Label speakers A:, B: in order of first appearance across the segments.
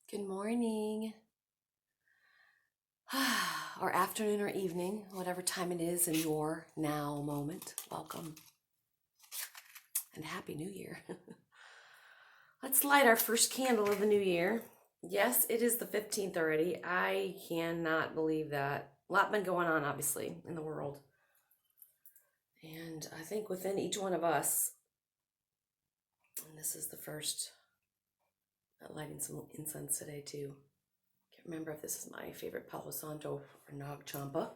A: Good morning, or afternoon, or evening, whatever time it is in your now moment. Welcome and Happy New Year. Let's light our first candle of the new year. Yes, it is the 15th already. I cannot believe that. A lot been going on, obviously, in the world. And I think within each one of us, and this is the first lighting some incense today, too. Remember if this is my favorite Palo Santo or Nag Champa.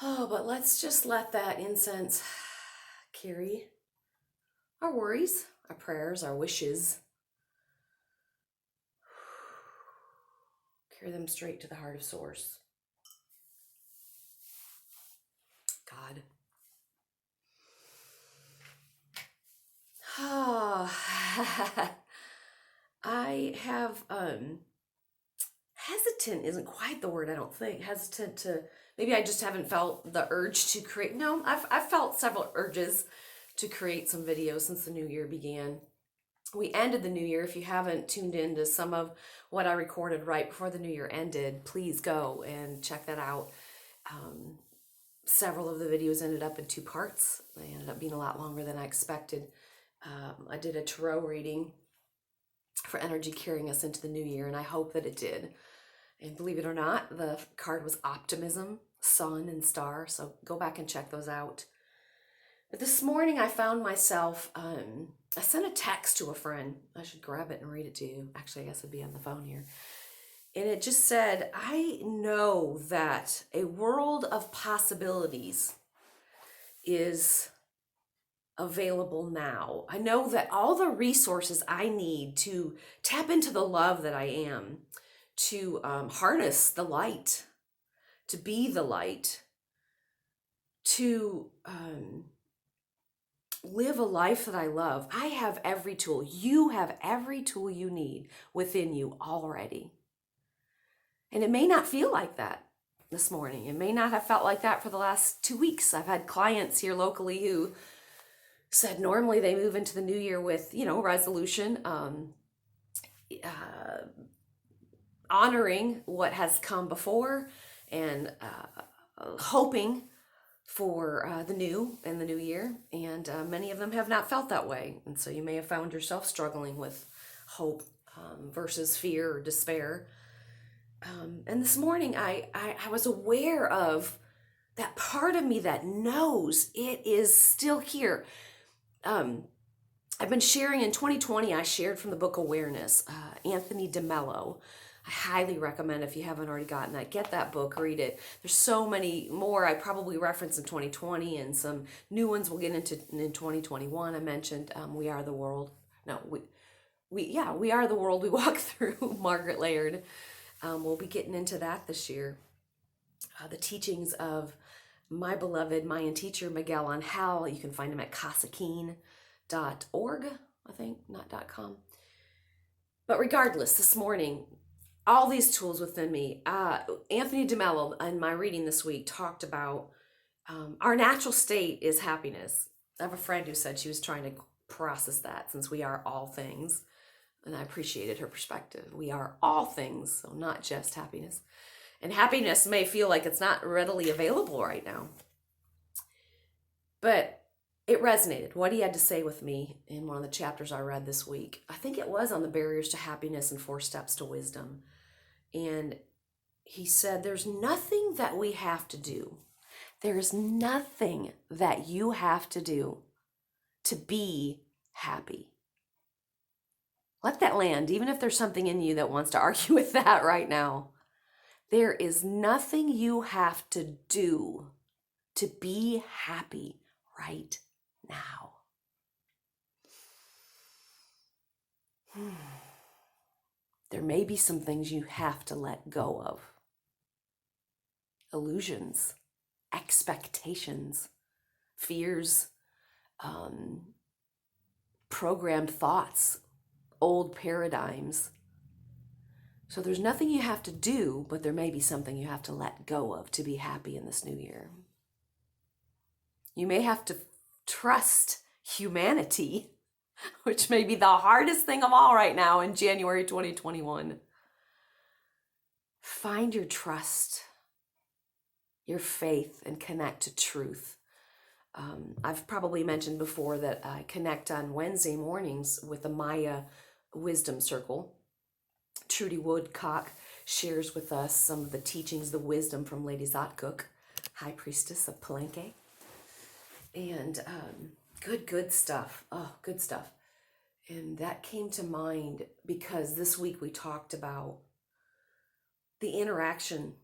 A: Oh, but let's just let that incense carry our worries, our prayers, our wishes. Carry them straight to the heart of Source. God. I have hesitant isn't quite the word, I don't think. Hesitant to, maybe I just haven't felt the urge to create. No, I've felt several urges to create some videos since the new year began. We ended the new year. If you haven't tuned into some of what I recorded right before the new year ended, please go and check that out. Several of the videos ended up in 2 parts. They ended up being a lot longer than I expected. I did a tarot reading for energy carrying us into the new year, and I hope that it did. And believe it or not, the card was optimism, sun, and star. So go back and check those out. But this morning I found myself, I sent a text to a friend. I should grab it and read it to you. Actually, I guess it'd be on the phone here. And it just said, I know that a world of possibilities is available now. I know that all the resources I need to tap into the love that I am, to harness the light, to be the light, to live a life that I love. I have every tool. You have every tool you need within you already. And it may not feel like that this morning. It may not have felt like that for the last 2 weeks. I've had clients here locally who said normally they move into the new year with, resolution, honoring what has come before, and hoping for the new and the new year. And many of them have not felt that way. And so you may have found yourself struggling with hope versus fear or despair. And this morning I was aware of that part of me that knows it is still here. I've been sharing in 2020, I shared from the book Awareness, Anthony DeMello. I highly recommend, if you haven't already gotten that, get that book, read it. There's so many more I probably referenced in 2020, and some new ones we'll get into in 2021. I mentioned We Are the World. No, we Are the World We Walk Through, Margaret Laird. We'll be getting into that this year. The teachings of my beloved Mayan teacher, Miguel Angel. You can find him at casakeen.org, I think, not .com. But regardless, this morning, all these tools within me. Anthony DeMello, in my reading this week, talked about our natural state is happiness. I have a friend who said she was trying to process that, since we are all things. And I appreciated her perspective. We are all things, so not just happiness. And happiness may feel like it's not readily available right now. But it resonated, what he had to say with me in one of the chapters I read this week. I think it was on the barriers to happiness and 4 steps to wisdom. And he said, there's nothing that we have to do. There's nothing that you have to do to be happy. Let that land, even if there's something in you that wants to argue with that right now. There is nothing you have to do to be happy right now. There may be some things you have to let go of. Illusions, expectations, fears, programmed thoughts, old paradigms. So there's nothing you have to do, but there may be something you have to let go of to be happy in this new year. You may have to trust humanity which may be the hardest thing of all right now in January 2021. Find your trust, your faith, and connect to truth. I've probably mentioned before that I connect on Wednesday mornings with the Maya Wisdom Circle. Trudy Woodcock shares with us some of the teachings, the wisdom from Lady Zotkuk, High Priestess of Palenque. And good stuff. Oh, good stuff. And that came to mind because this week we talked about the interaction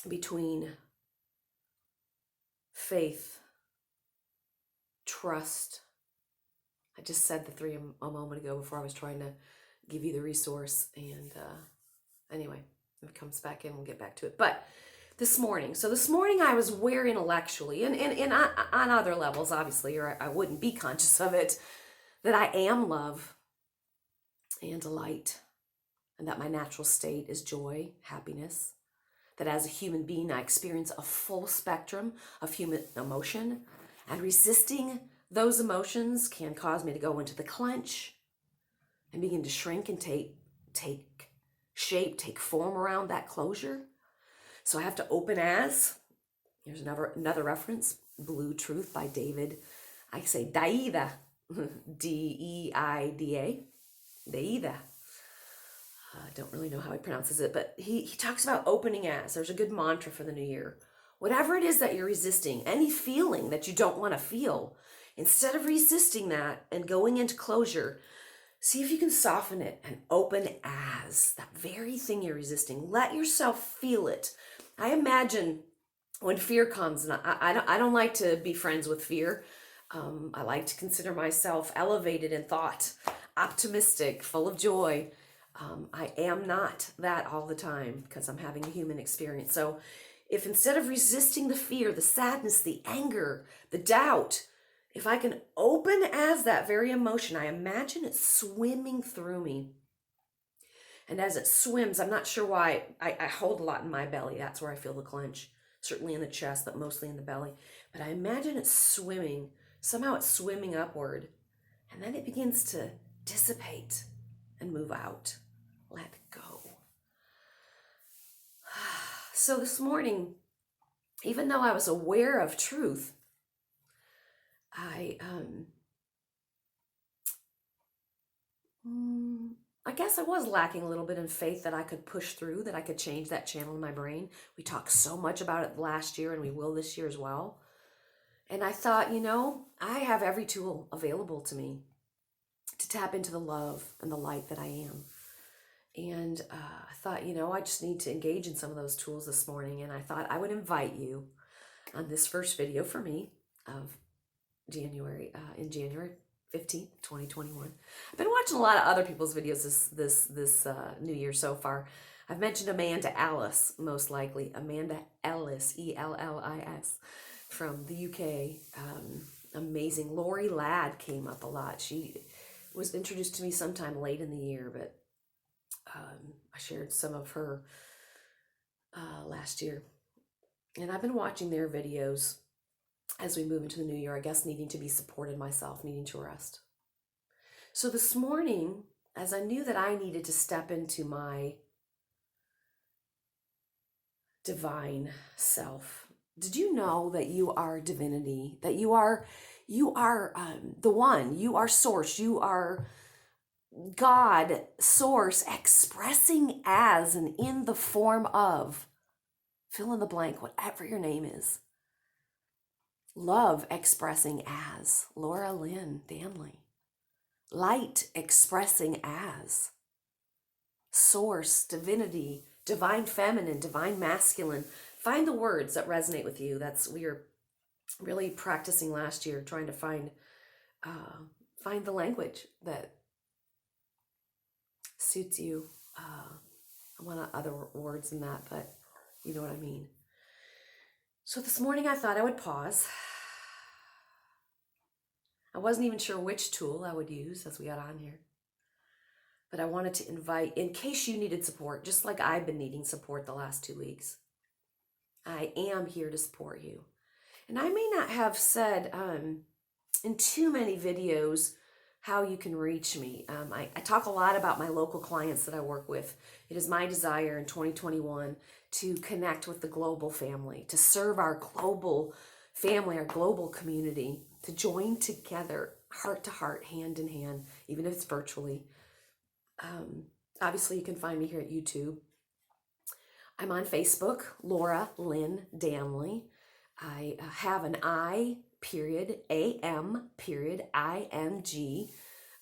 A: between faith, trust. I just said the three a moment ago before I was trying to give you the resource. And anyway, if it comes back in, we'll get back to it. But this morning I was aware intellectually and on other levels, obviously, or I wouldn't be conscious of it, that I am love and delight, and that my natural state is joy, happiness, that as a human being, I experience a full spectrum of human emotion, and resisting those emotions can cause me to go into the clench and begin to shrink and take shape, take form around that closure. So I have to open as, here's another reference, Blue Truth by David, I say Deida, D-E-I-D-A, Deida. I don't really know how he pronounces it, but he talks about opening as. There's a good mantra for the new year. Whatever it is that you're resisting, any feeling that you don't want to feel, instead of resisting that and going into closure, see if you can soften it and open as that very thing you're resisting. Let yourself feel it. I imagine when fear comes, and I don't like to be friends with fear. I like to consider myself elevated in thought, optimistic, full of joy. I am not that all the time because I'm having a human experience. So if instead of resisting the fear, the sadness, the anger, the doubt, if I can open as that very emotion, I imagine it swimming through me. And as it swims, I'm not sure why, I hold a lot in my belly. That's where I feel the clench, certainly in the chest, but mostly in the belly. But I imagine it swimming, somehow it's swimming upward. And then it begins to dissipate and move out. Let go. So this morning, even though I was aware of truth, I guess I was lacking a little bit in faith that I could push through, that I could change that channel in my brain. We talked so much about it last year, and we will this year as well. And I thought, I have every tool available to me to tap into the love and the light that I am. And I thought, I just need to engage in some of those tools this morning. And I thought I would invite you on this first video for me of January 15th, 2021. I've been watching a lot of other people's videos this new year so far. I've mentioned Amanda Ellis, most likely. Amanda Ellis, E-L-L-I-S, from the UK. Amazing. Lori Ladd came up a lot. She was introduced to me sometime late in the year, but I shared some of her last year. And I've been watching their videos as we move into the new year, I guess needing to be supported myself, needing to rest. So this morning, as I knew that I needed to step into my divine self, did you know that you are divinity, that you are the one, you are source, you are God, source, expressing as and in the form of, fill in the blank, whatever your name is. Love expressing as, Laura Lynn Danley. Light expressing as, source, divinity, divine feminine, divine masculine. Find the words that resonate with you. We were really practicing last year, trying to find the language that suits you. I want other words than that, but you know what I mean. So this morning I thought I would pause. I wasn't even sure which tool I would use as we got on here. But I wanted to invite, in case you needed support, just like I've been needing support the last 2 weeks, I am here to support you. And I may not have said in too many videos how you can reach me. I talk a lot about my local clients that I work with. It is my desire in 2021 to connect with the global family, to serve our global family, our global community, to join together, heart to heart, hand in hand, even if it's virtually. Obviously, you can find me here at YouTube. I'm on Facebook, Laura Lynn Danley. I have an I period AM period ING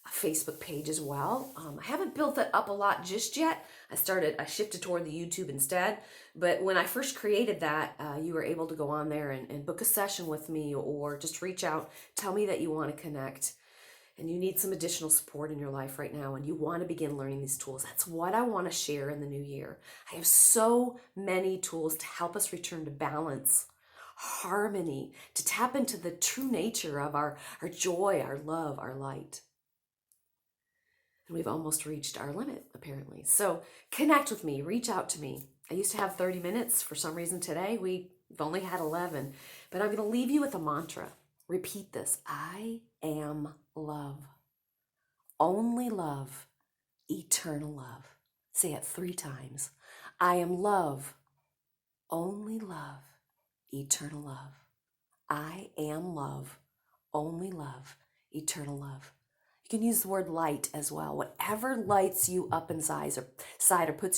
A: Facebook page as well. I haven't built that up a lot just yet. I shifted toward the YouTube instead. But when I first created that, you were able to go on there and book a session with me, or just reach out, tell me that you want to connect and you need some additional support in your life right now and you want to begin learning these tools. That's what I want to share in the new year. I have so many tools to help us return to balance, harmony, to tap into the true nature of our joy, our love, our light. And we've almost reached our limit, apparently. So connect with me, reach out to me. I used to have 30 minutes. For some reason today, we've only had 11. But I'm going to leave you with a mantra. Repeat this. I am love. Only love. Eternal love. Say it 3 times. I am love. Only love. Eternal love. I am love. Only love. Eternal love. You can use the word light as well. Whatever lights you up inside or puts